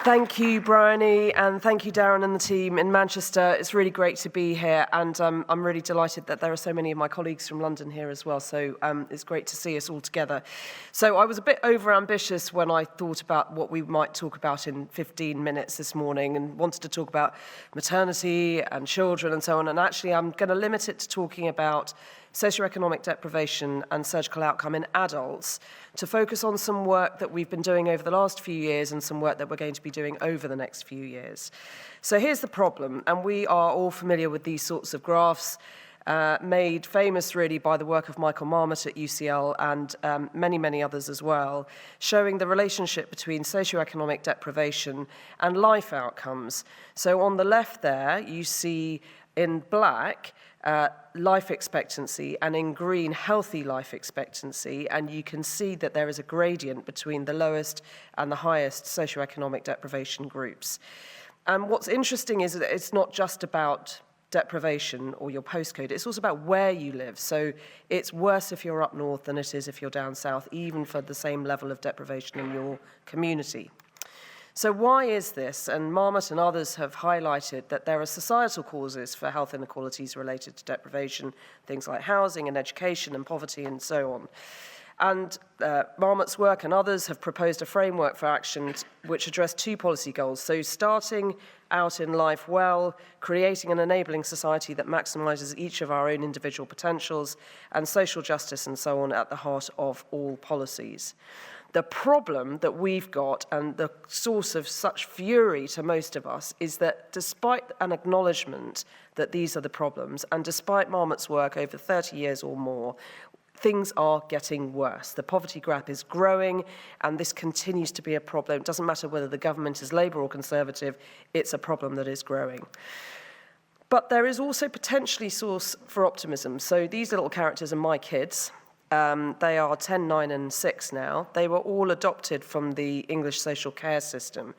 Thank you, Bryony, and thank you, Darren and the team in Manchester. It's really great to be here, and I'm really delighted that there are so many of my colleagues from London here as well, so it's great to see us all together. So I was a bit over-ambitious when I thought about what we might talk about in 15 minutes this morning and wanted to talk about maternity and children and so on, and actually I'm going to limit it to talking about socioeconomic deprivation and surgical outcome in adults, to focus on some work that we've been doing over the last few years and some work that we're going to be doing over the next few years. So here's the problem, and we are all familiar with these sorts of graphs, made famous really by the work of Michael Marmot at UCL and many, many others as well, showing the relationship between socioeconomic deprivation and life outcomes. So on the left there, you see in black, life expectancy, and in green, healthy life expectancy, and you can see that there is a gradient between the lowest and the highest socioeconomic deprivation groups. And what's interesting is that it's not just about deprivation or your postcode, it's also about where you live. So it's worse if you're up north than it is if you're down south, even for the same level of deprivation in your community. So why is this? And Marmot and others have highlighted that there are societal causes for health inequalities related to deprivation, things like housing and education and poverty and so on. And Marmot's work and others have proposed a framework for action which address two policy goals. So starting out in life well, creating an enabling society that maximizes each of our own individual potentials, and social justice and so on at the heart of all policies. The problem that we've got, and the source of such fury to most of us, is that despite an acknowledgement that these are the problems, and despite Marmot's work over 30 years or more, things are getting worse. The poverty gap is growing, and this continues to be a problem. It doesn't matter whether the government is Labour or Conservative, it's a problem that is growing. But there is also potentially source for optimism. So these little characters are my kids. They are 10, 9, and 6 now. They were all adopted from the English social care system.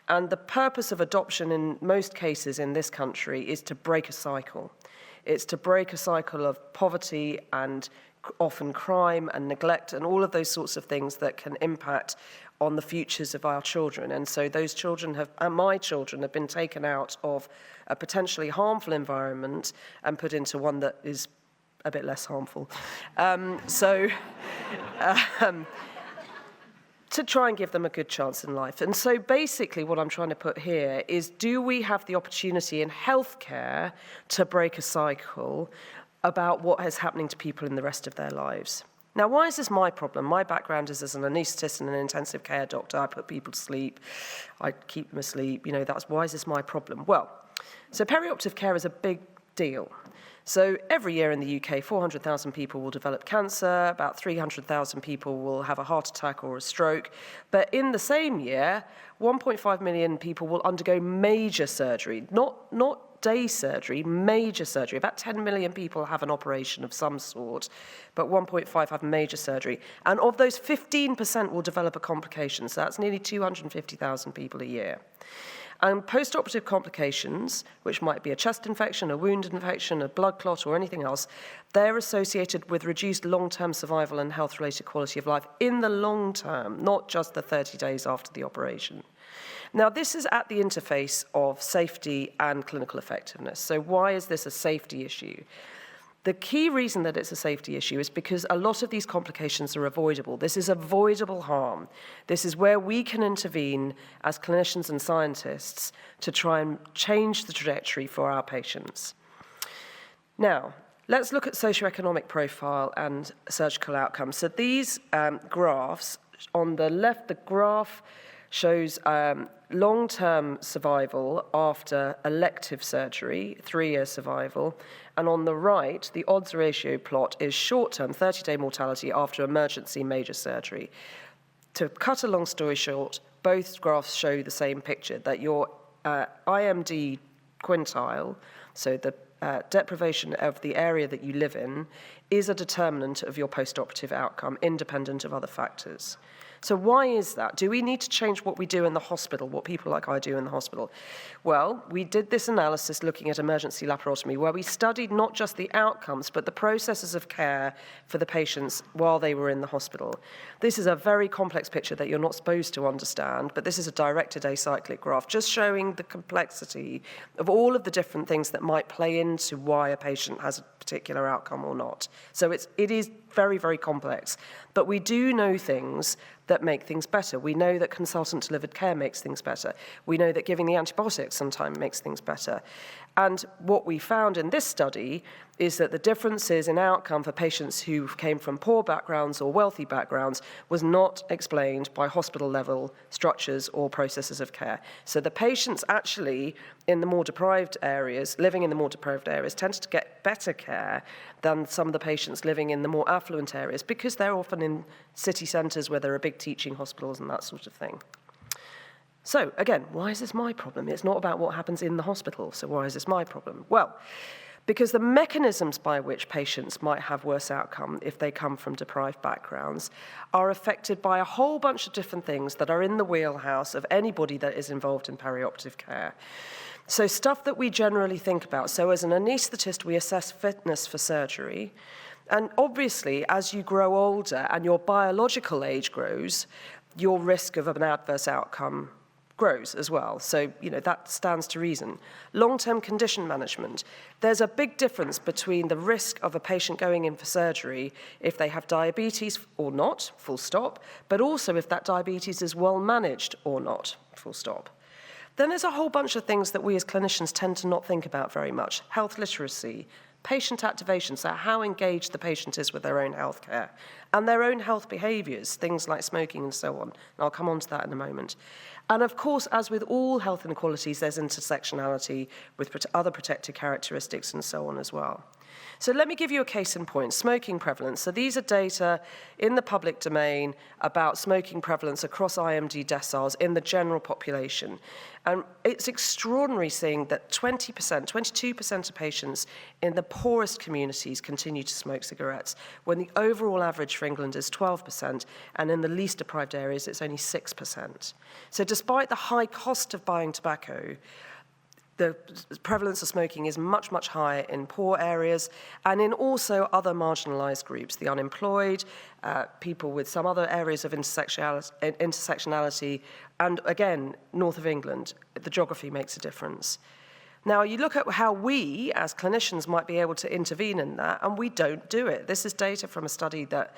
And the purpose of adoption in most cases in this country is to break a cycle. It's to break a cycle of poverty and often crime and neglect and all of those sorts of things that can impact on the futures of our children. And so those children and my children have been taken out of a potentially harmful environment and put into one that is a bit less harmful. To try and give them a good chance in life. And so basically what I'm trying to put here is, do we have the opportunity in healthcare to break a cycle about what is happening to people in the rest of their lives? Now, why is this my problem? My background is as an anaesthetist and an intensive care doctor. I put people to sleep. I keep them asleep. You know, why is this my problem? Well, so perioperative care is a big deal. So every year in the UK, 400,000 people will develop cancer, about 300,000 people will have a heart attack or a stroke. But in the same year, 1.5 million people will undergo major surgery, not day surgery, major surgery. About 10 million people have an operation of some sort, but 1.5 have major surgery. And of those, 15% will develop a complication. So that's nearly 250,000 people a year. And post-operative complications, which might be a chest infection, a wound infection, a blood clot, or anything else, they're associated with reduced long-term survival and health-related quality of life in the long term, not just the 30 days after the operation. Now, this is at the interface of safety and clinical effectiveness. So why is this a safety issue? The key reason that it's a safety issue is because a lot of these complications are avoidable. This is avoidable harm. This is where we can intervene as clinicians and scientists to try and change the trajectory for our patients. Now, let's look at socioeconomic profile and surgical outcomes. So these graphs, on the left, the graph shows long-term survival after elective surgery, 3-year survival, and on the right, the odds ratio plot is short-term, 30-day mortality after emergency major surgery. To cut a long story short, both graphs show the same picture, that your IMD quintile, so the deprivation of the area that you live in, is a determinant of your post-operative outcome, independent of other factors. So why is that? Do we need to change what we do in the hospital, what people like I do in the hospital? Well, we did this analysis looking at emergency laparotomy where we studied not just the outcomes, but the processes of care for the patients while they were in the hospital. This is a very complex picture that you're not supposed to understand, but this is a directed acyclic graph, just showing the complexity of all of the different things that might play into why a patient has a particular outcome or not. So it is very, very complex. But we do know things that make things better. We know that consultant-delivered care makes things better. We know that giving the antibiotics sometimes makes things better. And what we found in this study is that the differences in outcome for patients who came from poor backgrounds or wealthy backgrounds was not explained by hospital-level structures or processes of care. So the patients actually in the more deprived areas, living in the more deprived areas, tended to get better care than some of the patients living in the more affluent areas because they're often in city centres where there are big teaching hospitals and that sort of thing. So again, why is this my problem? It's not about what happens in the hospital, so why is this my problem? Well, because the mechanisms by which patients might have worse outcome if they come from deprived backgrounds are affected by a whole bunch of different things that are in the wheelhouse of anybody that is involved in perioperative care. So stuff that we generally think about. So as an anaesthetist, we assess fitness for surgery. And obviously, as you grow older and your biological age grows, your risk of an adverse outcome grows as well. So, that stands to reason. Long-term condition management. There's a big difference between the risk of a patient going in for surgery if they have diabetes or not, full stop, but also if that diabetes is well managed or not, full stop. Then there's a whole bunch of things that we as clinicians tend to not think about very much. Health literacy, patient activation, so how engaged the patient is with their own health care, and their own health behaviours, things like smoking and so on. And I'll come on to that in a moment. And of course, as with all health inequalities, there's intersectionality with other protected characteristics and so on as well. So let me give you a case in point, smoking prevalence. So these are data in the public domain about smoking prevalence across IMD deciles in the general population. And it's extraordinary seeing that 20%, 22% of patients in the poorest communities continue to smoke cigarettes, when the overall average for England is 12%, and in the least deprived areas, it's only 6%. So despite the high cost of buying tobacco, the prevalence of smoking is much, much higher in poor areas and in also other marginalised groups, the unemployed, people with some other areas of intersectionality, and again, north of England, the geography makes a difference. Now, you look at how we, as clinicians, might be able to intervene in that, and we don't do it. This is data from a study that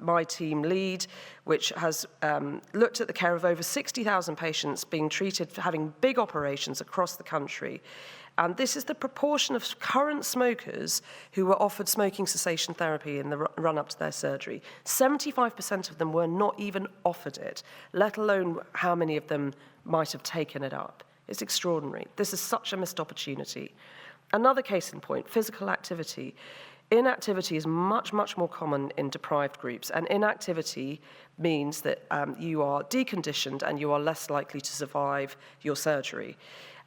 my team lead, which has looked at the care of over 60,000 patients being treated for having big operations across the country. And this is the proportion of current smokers who were offered smoking cessation therapy in the run-up to their surgery. 75% of them were not even offered it, let alone how many of them might have taken it up. It's extraordinary. This is such a missed opportunity. Another case in point, physical activity. Inactivity is much, much more common in deprived groups, and inactivity means that you are deconditioned and you are less likely to survive your surgery.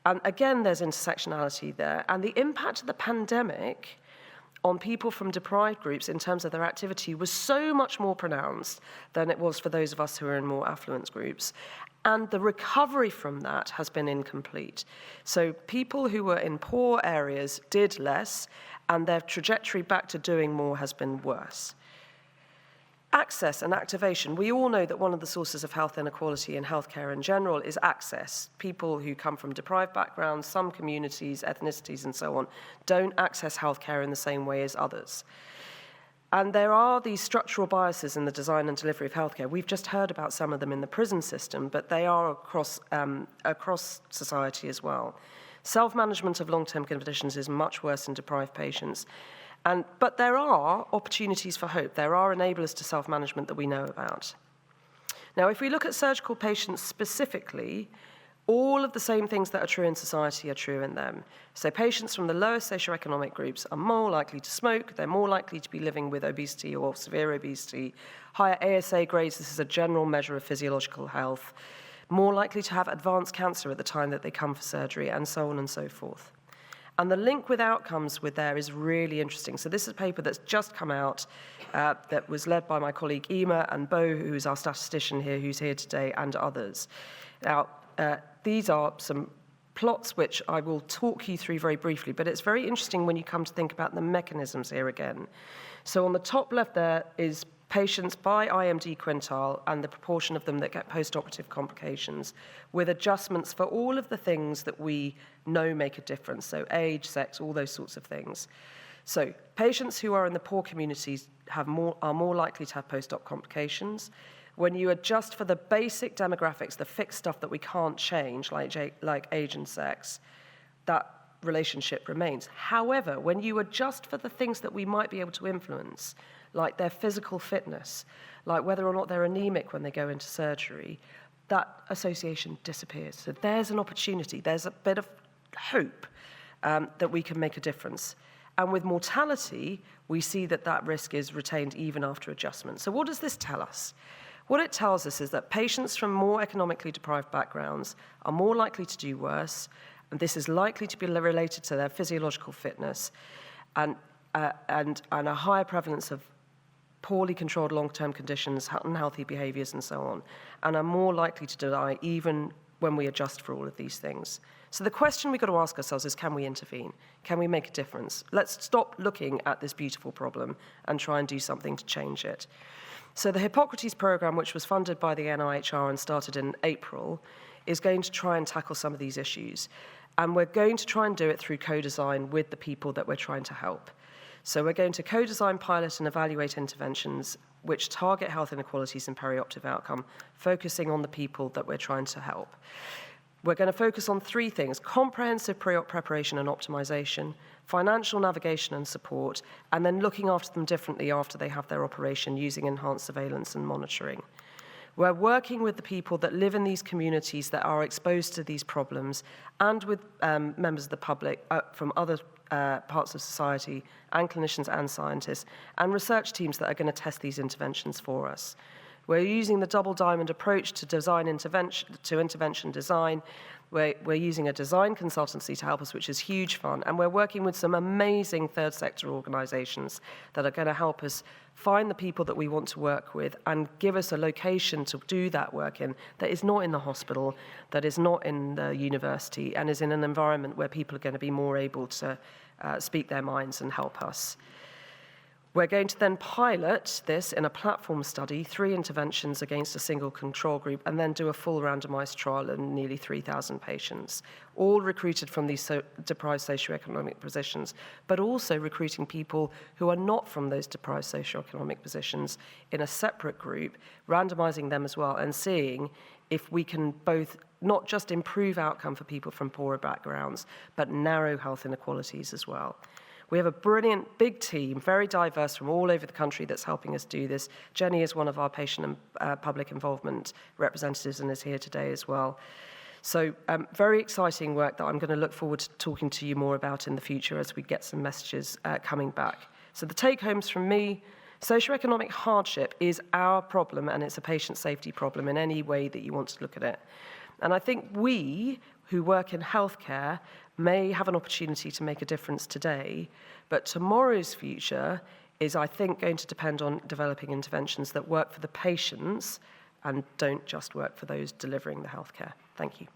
And again, there's intersectionality there, and the impact of the pandemic on people from deprived groups in terms of their activity was so much more pronounced than it was for those of us who are in more affluent groups. And the recovery from that has been incomplete. So people who were in poor areas did less, and their trajectory back to doing more has been worse. Access and activation. We all know that one of the sources of health inequality in healthcare in general is access. People who come from deprived backgrounds, some communities, ethnicities, and so on, don't access healthcare in the same way as others. And there are these structural biases in the design and delivery of healthcare. We've just heard about some of them in the prison system, but they are across society as well. Self-management of long-term conditions is much worse in deprived patients. But there are opportunities for hope. There are enablers to self-management that we know about. Now, if we look at surgical patients specifically, all of the same things that are true in society are true in them. So patients from the lowest socioeconomic groups are more likely to smoke, they're more likely to be living with obesity or severe obesity, higher ASA grades, this is a general measure of physiological health, more likely to have advanced cancer at the time that they come for surgery, and so on and so forth. And the link with outcomes with there is really interesting. So this is a paper that's just come out that was led by my colleague Ema and Bo, who's our statistician here, who's here today, and others. Now, these are some plots which I will talk you through very briefly, but it's very interesting when you come to think about the mechanisms here again. So on the top left there is patients by IMD quintile and the proportion of them that get post-operative complications, with adjustments for all of the things that we know make a difference, so age, sex, all those sorts of things. So patients who are in the poor communities are more likely to have post-op complications. When you adjust for the basic demographics, the fixed stuff that we can't change, like age and sex, that relationship remains. However, when you adjust for the things that we might be able to influence, like their physical fitness, like whether or not they're anemic when they go into surgery, that association disappears. So there's an opportunity, there's a bit of hope that we can make a difference. And with mortality, we see that that risk is retained even after adjustment. So what does this tell us? What it tells us is that patients from more economically deprived backgrounds are more likely to do worse, and this is likely to be related to their physiological fitness and a higher prevalence of poorly controlled long-term conditions, unhealthy behaviors, and so on, and are more likely to die even when we adjust for all of these things. So the question we've got to ask ourselves is, can we intervene? Can we make a difference? Let's stop looking at this beautiful problem and try and do something to change it. So the Hippocrates program, which was funded by the NIHR and started in April, is going to try and tackle some of these issues. And we're going to try and do it through co-design with the people that we're trying to help. So we're going to co-design, pilot, and evaluate interventions which target health inequalities and perioperative outcome, focusing on the people that we're trying to help. We're going to focus on three things: comprehensive pre-op preparation and optimization, financial navigation and support, and then looking after them differently after they have their operation using enhanced surveillance and monitoring. We're working with the people that live in these communities that are exposed to these problems, and with members of the public from other parts of society, and clinicians and scientists, and research teams that are going to test these interventions for us. We're using the double diamond approach to intervention design. We're using a design consultancy to help us, which is huge fun. And we're working with some amazing third sector organizations that are going to help us find the people that we want to work with and give us a location to do that work in that is not in the hospital, that is not in the university, and is in an environment where people are going to be more able to speak their minds and help us. We're going to then pilot this in a platform study, 3 interventions against a single control group, and then do a full randomized trial in nearly 3,000 patients, all recruited from these deprived socioeconomic positions, but also recruiting people who are not from those deprived socioeconomic positions in a separate group, randomizing them as well, and seeing if we can both not just improve outcome for people from poorer backgrounds, but narrow health inequalities as well. We have a brilliant, big team, very diverse from all over the country that's helping us do this. Jenny is one of our patient and public involvement representatives and is here today as well. So very exciting work that I'm going to look forward to talking to you more about in the future as we get some messages coming back. So the take-homes from me: socioeconomic hardship is our problem, and it's a patient safety problem in any way that you want to look at it. And I think we, who work in healthcare, may have an opportunity to make a difference today, but tomorrow's future is, I think, going to depend on developing interventions that work for the patients and don't just work for those delivering the healthcare. Thank you.